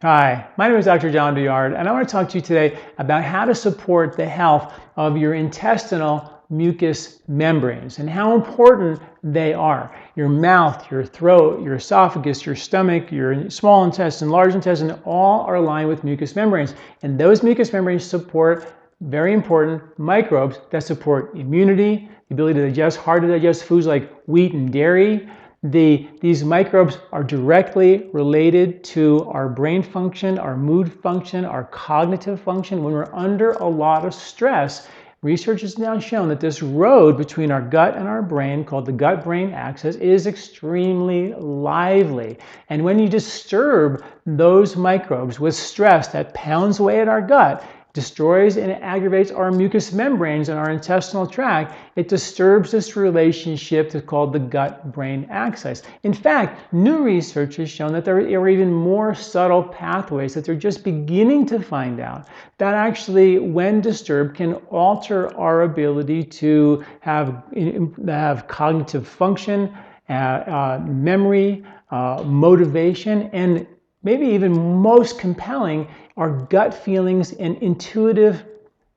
Hi, my name is Dr. John Douillard, and I want to talk to you today about how to support the health of your intestinal mucous membranes and how important they are. Your mouth, your throat, your esophagus, your stomach, your small intestine, large intestine, all are lined with mucous membranes. And those mucous membranes support very important microbes that support immunity, the ability to digest hard to digest foods like wheat and dairy. These microbes are directly related to our brain function, our mood function, our cognitive function. When we're under a lot of stress, research has now shown that this road between our gut and our brain, called the gut-brain axis, is extremely lively. And when you disturb those microbes with stress that pounds away at our gut, destroys and aggravates our mucous membranes in our intestinal tract, it disturbs this relationship that's called the gut-brain axis. In fact, new research has shown that there are even more subtle pathways that they're just beginning to find out that actually, when disturbed, can alter our ability to have cognitive function, memory, motivation, and maybe even most compelling, our gut feelings and intuitive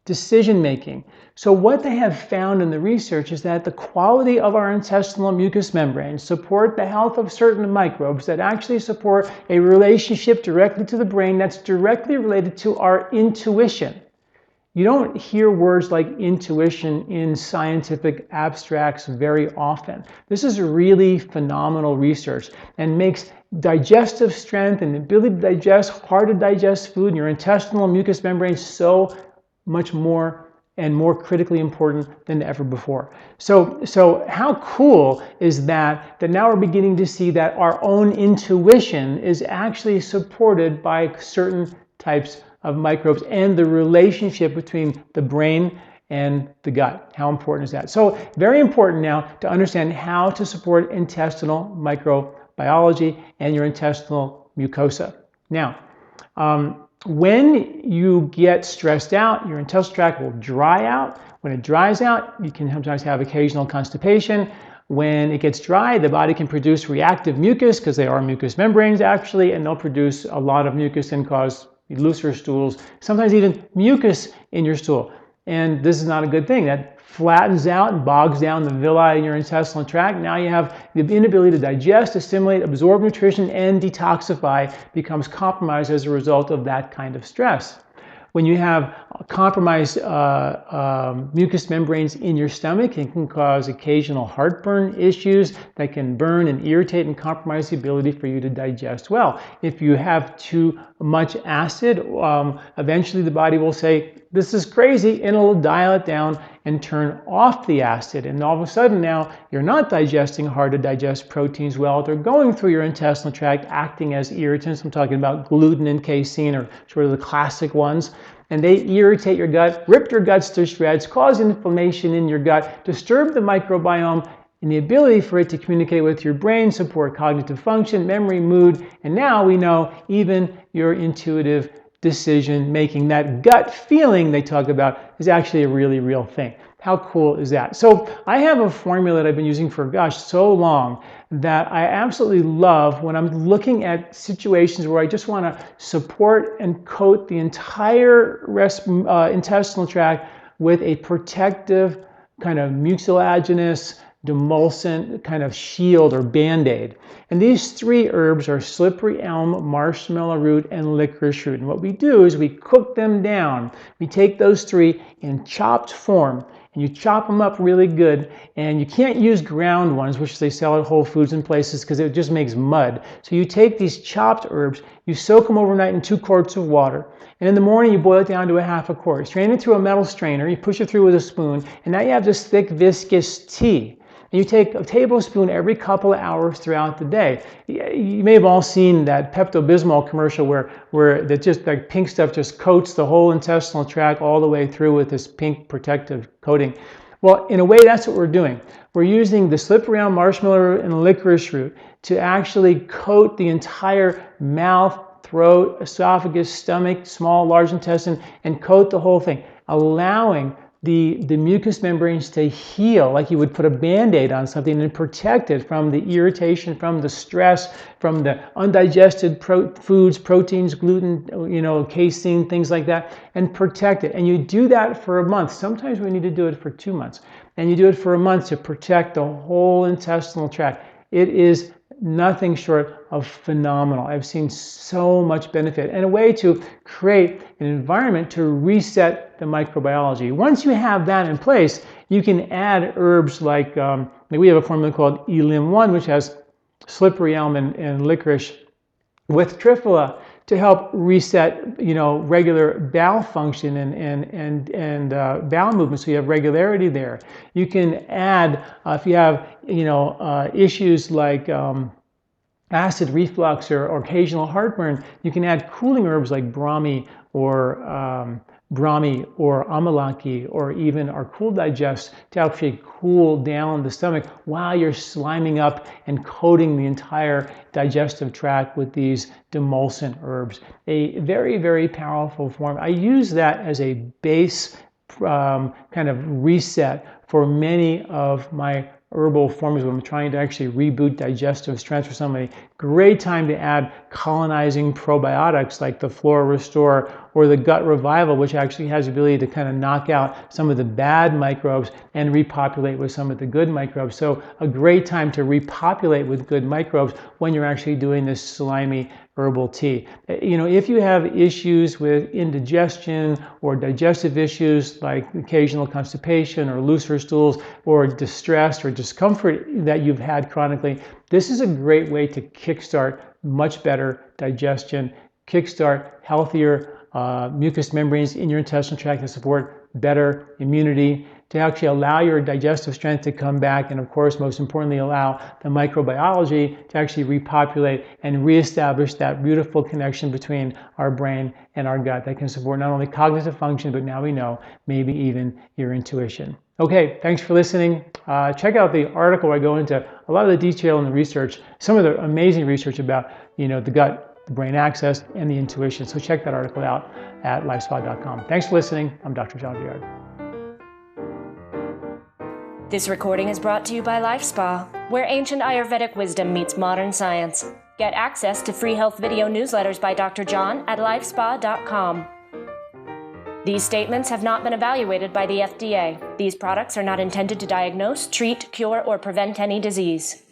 decision making. So what they have found in the research is that the quality of our intestinal mucous membranes support the health of certain microbes that actually support a relationship directly to the brain that's directly related to our intuition. You don't hear words like intuition in scientific abstracts very often. This is really phenomenal research and makes digestive strength and the ability to digest hard to digest food in your intestinal mucous membranes so much more and more critically important than ever before. So how cool is that now we're beginning to see that our own intuition is actually supported by certain types of microbes and the relationship between the brain and the gut. How important is that? So very important now to understand how to support intestinal microbiology and your intestinal mucosa. Now, when you get stressed out, your intestinal tract will dry out. When it dries out, you can sometimes have occasional constipation. When it gets dry, the body can produce reactive mucus, because they are mucous membranes actually, and they'll produce a lot of mucus and cause looser stools, sometimes even mucus in your stool. And this is not a good thing. That flattens out and bogs down the villi in your intestinal tract. Now you have the inability to digest, assimilate, absorb nutrition, and detoxify becomes compromised as a result of that kind of stress. When you have compromised mucous membranes in your stomach, it can cause occasional heartburn issues that can burn and irritate and compromise the ability for you to digest well. If you have too much acid, eventually the body will say, this is crazy, and it'll dial it down and turn off the acid. And all of a sudden now, you're not digesting hard to digest proteins well. They're going through your intestinal tract, acting as irritants. I'm talking about gluten and casein, or sort of the classic ones. And they irritate your gut, rip your guts to shreds, cause inflammation in your gut, disturb the microbiome, and the ability for it to communicate with your brain, support cognitive function, memory, mood, and now we know even your intuitive decision making. That gut feeling they talk about is actually a really real thing. How cool is that? So I have a formula that I've been using for, gosh, so long that I absolutely love when I'm looking at situations where I just want to support and coat the entire intestinal tract with a protective kind of mucilaginous demulcent kind of shield or band-aid. And these three herbs are slippery elm, marshmallow root, and licorice root. And what we do is we cook them down. We take those three in chopped form, and you chop them up really good. And you can't use ground ones, which they sell at Whole Foods and places, because it just makes mud. So you take these chopped herbs, you soak them overnight in 2 quarts of water, and in the morning you boil it down to a half a quart. Strain it through a metal strainer, you push it through with a spoon, and now you have this thick, viscous tea. And you take a tablespoon every couple of hours throughout the day. You may have all seen that Pepto-Bismol commercial where that pink stuff just coats the whole intestinal tract all the way through with this pink protective coating. Well, in a way, that's what we're doing. We're using the slippery elm, marshmallow root, and licorice root to actually coat the entire mouth, throat, esophagus, stomach, small, large intestine, and coat the whole thing, allowing the mucous membranes to heal, like you would put a Band-Aid on something and protect it from the irritation, from the stress, from the undigested foods, proteins, gluten, casein, things like that, and protect it. And you do that for a month. Sometimes we need to do it for 2 months. And you do it for a month to protect the whole intestinal tract. It is nothing short of phenomenal. I've seen so much benefit and a way to create an environment to reset the microbiology. Once you have that in place, you can add herbs like we have a formula called Elim-1, which has slippery elm and licorice with triphala to help reset, regular bowel function and bowel movement, so you have regularity there. You can add, if you have, issues like acid reflux or occasional heartburn, you can add cooling herbs like Brahmi or Amalaki or even our Cool Digest to actually cool down the stomach while you're sliming up and coating the entire digestive tract with these demulcent herbs. A very, very powerful form. I use that as a base kind of reset for many of my herbal forms when I'm trying to actually reboot digestive strength for somebody. Great time to add colonizing probiotics like the Flora Restore or the Gut Revival, which actually has the ability to kind of knock out some of the bad microbes and repopulate with some of the good microbes. So a great time to repopulate with good microbes when you're actually doing this slimy herbal tea. If you have issues with indigestion or digestive issues like occasional constipation or looser stools or distress or discomfort that you've had chronically, this is a great way to kickstart much better digestion, kickstart healthier mucous membranes in your intestinal tract to support better immunity, to actually allow your digestive strength to come back, and of course, most importantly, allow the microbiology to actually repopulate and reestablish that beautiful connection between our brain and our gut that can support not only cognitive function, but now we know, maybe even your intuition. Okay, thanks for listening. Check out the article where I go into a lot of the detail in the research, some of the amazing research about, the gut, the brain axis, and the intuition. So check that article out at LifeSpa.com. Thanks for listening. I'm Dr. John Douillard. This recording is brought to you by LifeSpa, where ancient Ayurvedic wisdom meets modern science. Get access to free health video newsletters by Dr. John at LifeSpa.com. These statements have not been evaluated by the FDA. These products are not intended to diagnose, treat, cure, or prevent any disease.